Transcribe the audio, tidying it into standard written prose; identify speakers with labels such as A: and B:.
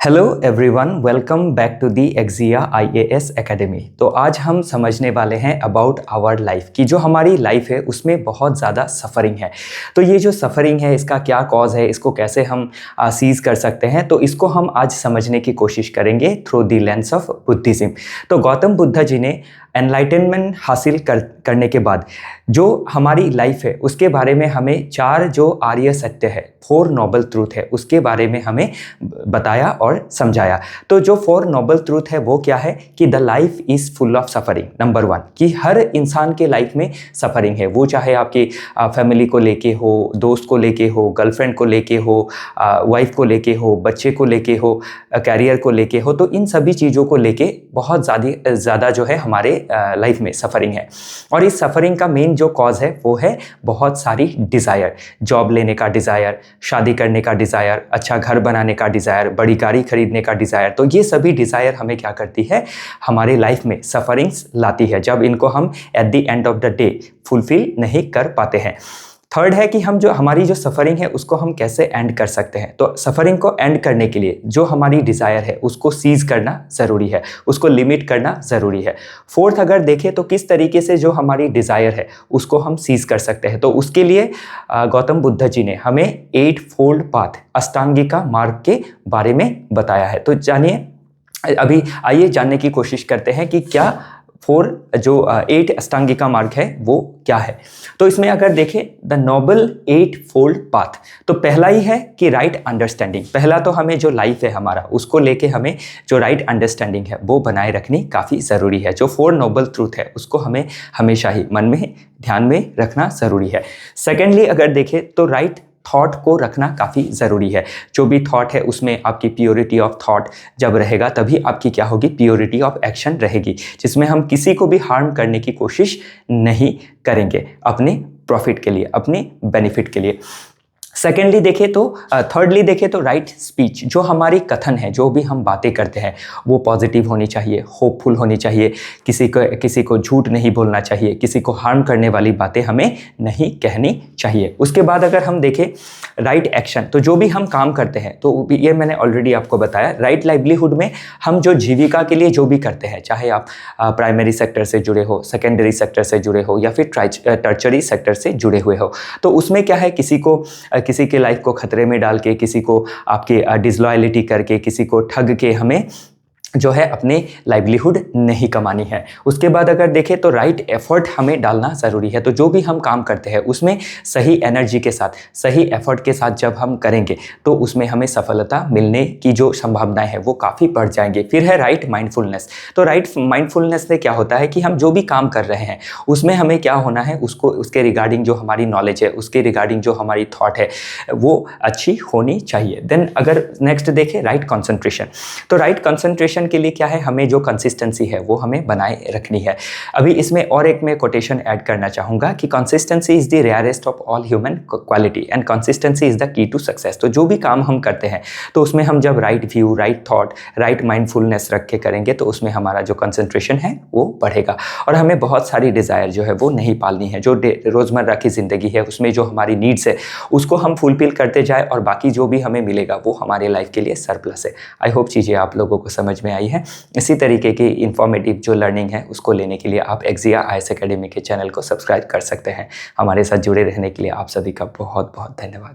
A: Hello everyone, welcome back to the एक्जिया IAS academy. तो आज हम समझने वाले हैं अबाउट आवर लाइफ की जो हमारी लाइफ है उसमें बहुत ज़्यादा सफ़रिंग है। तो ये जो सफ़रिंग है इसका क्या कॉज है, इसको कैसे हम सीज़ कर सकते हैं, तो इसको हम आज समझने की कोशिश करेंगे through the lens of Buddhism. तो गौतम बुद्ध जी ने एनलाइटनमेंट हासिल करने के बाद जो हमारी लाइफ है उसके बारे में हमें चार जो आर्य सत्य है, फोर नोबल ट्रूथ है, उसके बारे में हमें बताया और समझाया। तो जो फोर नोबल ट्रूथ है वो क्या है कि the life is full of suffering. Number one कि हर इंसान के लाइफ में सफ़रिंग है, वो चाहे आपकी फैमिली को लेके हो, दोस्त को लेके हो, गर्लफ्रेंड को लेके हो, वाइफ को लेके हो, बच्चे को लेके हो, कैरियर को लेके हो, तो इन सभी चीज़ों को लेके बहुत ज़्यादा जो है हमारे लाइफ में सफ़रिंग है। और इस सफ़रिंग का मेन जो कॉज है वो है बहुत सारी डिज़ायर। जॉब लेने का डिज़ायर, शादी करने का डिज़ायर, अच्छा घर बनाने का डिज़ायर, बड़ी गाड़ी खरीदने का डिज़ायर। तो ये सभी डिज़ायर हमें क्या करती है, हमारे लाइफ में सफ़रिंग्स लाती है जब इनको हम at the end of the day fulfil नहीं कर पाते हैं। थर्ड है कि हम जो हमारी जो सफ़रिंग है उसको हम कैसे एंड कर सकते हैं। तो सफ़रिंग को एंड करने के लिए जो हमारी डिज़ायर है उसको सीज़ करना ज़रूरी है, उसको लिमिट करना ज़रूरी है। फोर्थ अगर देखें तो किस तरीके से जो हमारी डिज़ायर है उसको हम सीज़ कर सकते हैं, तो उसके लिए गौतम बुद्ध जी ने हमें 8 फोल्ड पाथ, अष्टांगिका मार्ग के बारे में बताया है। तो जानिए, अभी आइए जानने की कोशिश करते हैं कि क्या जो 8 अष्टांगिका मार्ग है वो क्या है। तो इसमें अगर देखें द नोबल 8 फोल्ड पाथ, तो पहला ही है कि राइट अंडरस्टैंडिंग। पहला तो हमें जो लाइफ है हमारा उसको लेके हमें जो राइट अंडरस्टैंडिंग है वो बनाए रखनी काफ़ी ज़रूरी है। जो 4 नोबल ट्रूथ है उसको हमें हमेशा ही मन में ध्यान में रखना ज़रूरी है। सेकेंडली अगर देखें तो राइट थॉट को रखना काफ़ी ज़रूरी है। जो भी थॉट है उसमें आपकी प्योरिटी ऑफ थॉट जब रहेगा तभी आपकी क्या होगी, प्योरिटी ऑफ एक्शन रहेगी, जिसमें हम किसी को भी हार्म करने की कोशिश नहीं करेंगे अपने प्रॉफिट के लिए, अपने बेनिफिट के लिए। सेकेंडली देखें तो थर्डली देखें तो राइट स्पीच, जो हमारी कथन है, जो भी हम बातें करते हैं वो पॉजिटिव होनी चाहिए, होपफुल होनी चाहिए, किसी को झूठ नहीं बोलना चाहिए, किसी को हार्म करने वाली बातें हमें नहीं कहनी चाहिए। उसके बाद अगर हम देखें राइट एक्शन, तो जो भी हम काम करते हैं, तो ये मैंने ऑलरेडी आपको बताया। राइट लाइवलीहुड में हम जो जीविका के लिए जो भी करते हैं, चाहे आप प्राइमरी सेक्टर से जुड़े हो, सेकेंडरी सेक्टर से जुड़े हो या फिर टर्चरी सेक्टर से जुड़े हुए हो, तो उसमें क्या है, किसी के लाइफ को खतरे में डाल के, किसी को आपकी डिसलॉयलिटी करके, किसी को ठग के हमें जो है अपने लाइवलीहुड नहीं कमानी है। उसके बाद अगर देखें तो राइट एफर्ट हमें डालना ज़रूरी है। तो जो भी हम काम करते हैं उसमें सही एनर्जी के साथ, सही एफर्ट के साथ जब हम करेंगे तो उसमें हमें सफलता मिलने की जो संभावनाएं है वो काफ़ी बढ़ जाएंगे। फिर है राइट माइंडफुलनेस। तो राइट माइंडफुलनेस से क्या होता है कि हम जो भी काम कर रहे हैं उसमें हमें क्या होना है, उसके रिगार्डिंग जो हमारी नॉलेज है, उसके रिगार्डिंग जो हमारी थॉट है वो अच्छी होनी चाहिए। देन अगर नेक्स्ट देखें राइट कॉन्सेंट्रेशन, तो राइट कॉन्सेंट्रेशन के लिए क्या है, हमें जो कंसिस्टेंसी है वो हमें बनाए रखनी है। अभी इसमें और एक मैं कोटेशन ऐड करना चाहूँगा कि consistency is the rarest of all human quality and consistency is the key to success. तो जो भी काम हम करते हैं तो उसमें हम जब right view, right thought, right mindfulness रख के करेंगे तो उसमें हमारा जो कंसंट्रेशन है वो बढ़ेगा। और हमें बहुत सारी डिज़ायर जो है वो नहीं पालनी है। जो रोज़मर्रा की ज़िंदगी है उसमें जो हमारी नीड्स है उसको हम फुलफिल करते जाए और बाकी जो भी हमें मिलेगा वो हमारे लाइफ के लिए सरप्लस है। आई होप चीज़ें आप लोगों को समझ में आई है। इसी तरीके की इंफॉर्मेटिव जो लर्निंग है उसको लेने के लिए आप एक्जिया आईएएस एकेडमी के चैनल को सब्सक्राइब कर सकते हैं। हमारे साथ जुड़े रहने के लिए आप सभी का बहुत बहुत धन्यवाद।